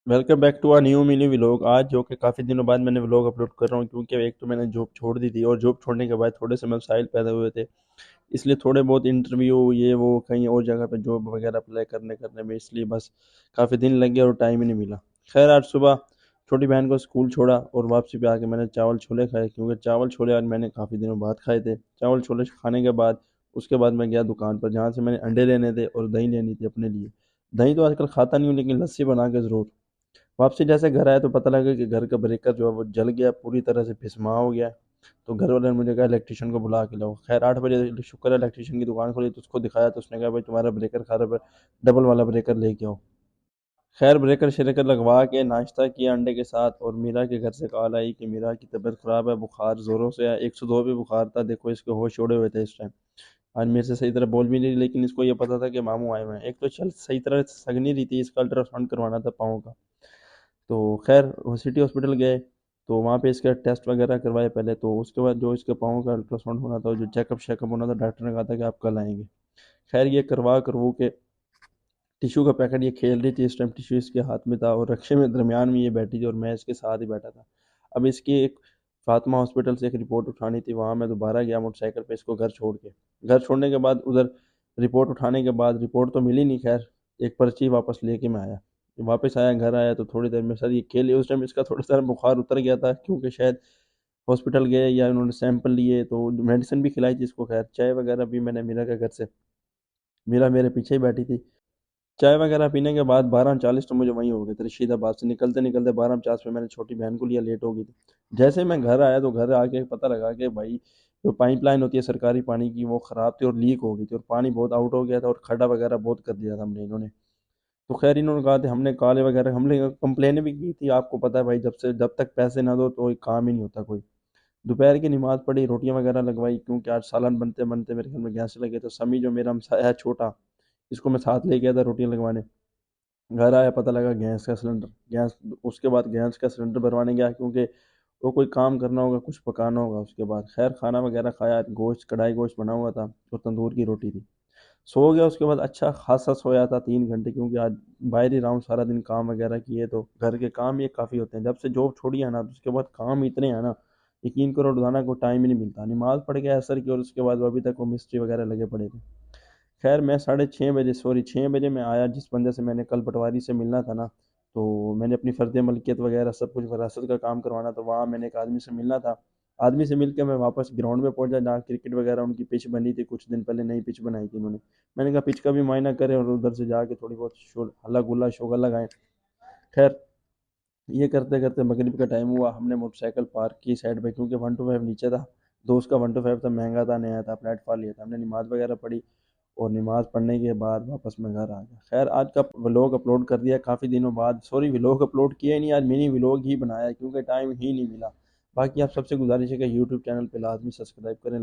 Welcome back to a new mini vlog. आज जो कि काफ़ी दिनों बाद मैंने व्लॉग अपलोड कर रहा हूँ, क्योंकि एक तो मैंने जॉब छोड़ दी थी और जॉब छोड़ने के बाद थोड़े से मसाइल पैदा हुए थे। इसलिए थोड़े बहुत इंटरव्यू ये वो कहीं और जगह पे जॉब वगैरह अप्लाई करने करने में इसलिए बस काफ़ी दिन लग गए और टाइम ही नहीं मिला। खैर आज सुबह छोटी बहन को स्कूल छोड़ा और वापसी पे आके मैंने चावल छोले खाए, क्योंकि चावल छोले आज मैंने काफ़ी दिनों बाद खाए थे। चावल छोले खाने के बाद उसके बाद मैं गया दुकान पर, जहाँ से मैंने अंडे लेने थे और दही लेनी थी अपने लिए। दही तो आजकल खाता नहीं हूँ, लेकिन लस्सी बना के ज़रूर। वापसी जैसे घर आया तो पता लगा कि घर का ब्रेकर जो है वो जल गया, पूरी तरह से फिसमा हो गया। तो घर वाले ने मुझे कहा इलेक्ट्रिशियन को बुला के लाओ। खैर 8 बजे शुक्र है इलेक्ट्रिशियन की दुकान खोली तो उसको दिखाया, तो उसने कहा भाई तुम्हारा ब्रेकर खराब है, डबल वाला ब्रेकर लेके आओ। खैर ब्रेकर श्रेकर लगवा के नाश्ता किया अंडे के साथ, और मीरा के घर से कॉल आई कि मीरा की तबीयत ख़राब है, बुखार ज़ोरों से है, 102 पे बुखार था। देखो इसके होश उड़े हुए थे इस टाइम। आज मेरे से सही तरह बोल भी नहीं रही, लेकिन इसको ये पता था कि मामू आए हुए हैं। एक तो चल सही तरह सग नहीं रही थी, इसका अल्ट्रासाउंड करवाना था पाँव का। तो खैर वो सिटी हॉस्पिटल गए, तो वहाँ पे इसका टेस्ट वगैरह करवाए पहले, तो उसके बाद जो इसके पाँव का अल्ट्रासाउंड होना था, जो चेकअप शेकअप होना था, डॉक्टर ने कहा था कि आप कल आएंगे। खैर ये करवा करवू के टिश्यू का पैकेट ये खेल रही थी, इस टाइम टिश्यू इसके हाथ में था और रक्शे में दरमियान में ये बैठी थी और मैं इसके साथ ही बैठा था। अब इसकी एक फातिमा हॉस्पिटल से एक रिपोर्ट उठानी थी, वहाँ मैं दोबारा गया मोटरसाइकिल पे इसको घर छोड़ के। घर छोड़ने के बाद उधर रिपोर्ट उठाने के बाद रिपोर्ट तो मिली नहीं। खैर एक पर्ची वापस लेके मैं आया। वापस आया, घर आया तो थोड़ी देर में सर ये खेले, उस टाइम इसका थोड़ा सा बुखार उतर गया था, क्योंकि शायद हॉस्पिटल गए या उन्होंने सैंपल लिए तो मेडिसिन भी खिलाई थी इसको। खैर चाय वगैरह भी मैंने मीरा के घर से, मीरा मेरे पीछे ही बैठी थी। चाय वगैरह पीने के बाद 12:40 तो मुझे वहीं हो गए थे रशीदाबाद से निकलते निकलते। 12:50 पे मैंने छोटी बहन को लिया, लेट हो गई थी। जैसे ही मैं घर आया तो घर आके पता लगा कि भाई जो पाइपलाइन होती है सरकारी पानी की वो ख़राब थी और लीक हो गई थी, और पानी बहुत आउट हो गया था और खड्डा वगैरह बहुत कर दिया था हमने इन्होंने। तो खैर इन्होंने कहा था, हमने कॉल वगैरह हमने कंप्लेन भी की थी। आपको पता है भाई, जब तक पैसे ना दो तो काम ही नहीं होता कोई। दोपहर की नमाज़ पढ़ी, रोटियां वगैरह लगवाई, क्योंकि आज सालन बनते बनते मेरे घर में गैस लगे। तो समी जो मेरा हमसाया है छोटा, इसको मैं साथ ले गया था रोटियां लगवाने। घर आया पता लगा गैस का सिलेंडर, गैस उसके बाद गैस का सिलेंडर भरवाने गया, क्योंकि वो कोई काम करना होगा, कुछ पकाना होगा उसके बाद। खैर खाना वगैरह खाया, गोश्त कढ़ाई गोश्त बना हुआ था और तंदूर की रोटी थी। सो गया उसके बाद, अच्छा खासा सोया था 3 घंटे, क्योंकि आज बाहर ही रहा हूँ सारा दिन, काम वगैरह किए तो घर के काम ये काफ़ी होते हैं। जब से जॉब छोड़ी है ना तो उसके बाद काम इतने हैं ना, यकीन करो रोजाना को टाइम ही नहीं मिलता। नमाज पढ़ गया असर की और उसके बाद अभी तक वो मिस्त्री वगैरह लगे पड़े थे। खैर मैं 6:30 बजे, सॉरी 6 बजे मैं आया। जिस बंदे से मैंने कल पटवारी से मिलना था ना, तो मैंने अपनी फ़र्द मलकियत वगैरह सब कुछ वरासत का काम करवाना, तो वहाँ मैंने एक आदमी से मिलना था। आदमी से मिल के मैं वापस ग्राउंड में पहुंचा, जहाँ क्रिकेट वगैरह उनकी पिच बनी थी, कुछ दिन पहले नई पिच बनाई थी उन्होंने। मैंने कहा पिच का भी मुआयना करें और उधर से जाके थोड़ी बहुत शोर हल्ला गुल्ला शोगा लगाएं। खैर ये करते करते मगरिब का टाइम हुआ। हमने मोटरसाइकिल पार्क की साइड पे, क्योंकि 125 नीचे था। दोस्त का 125 था, महंगा था, नया था, प्लेटफॉर्म लिया था। हमने नमाज़ वगैरह पढ़ी और नमाज़ पढ़ने के बाद वापस मैं घर आ गया। खैर आज का व्लॉग अपलोड कर दिया काफ़ी दिनों बाद। सॉरी व्लॉग अपलोड किया ही नहीं, आज मिनी व्लॉग ही बनाया, क्योंकि टाइम ही नहीं मिला। बाकी आप सबसे गुजारिश है कि यूट्यूब चैनल पे लाजमी सब्सक्राइब करें।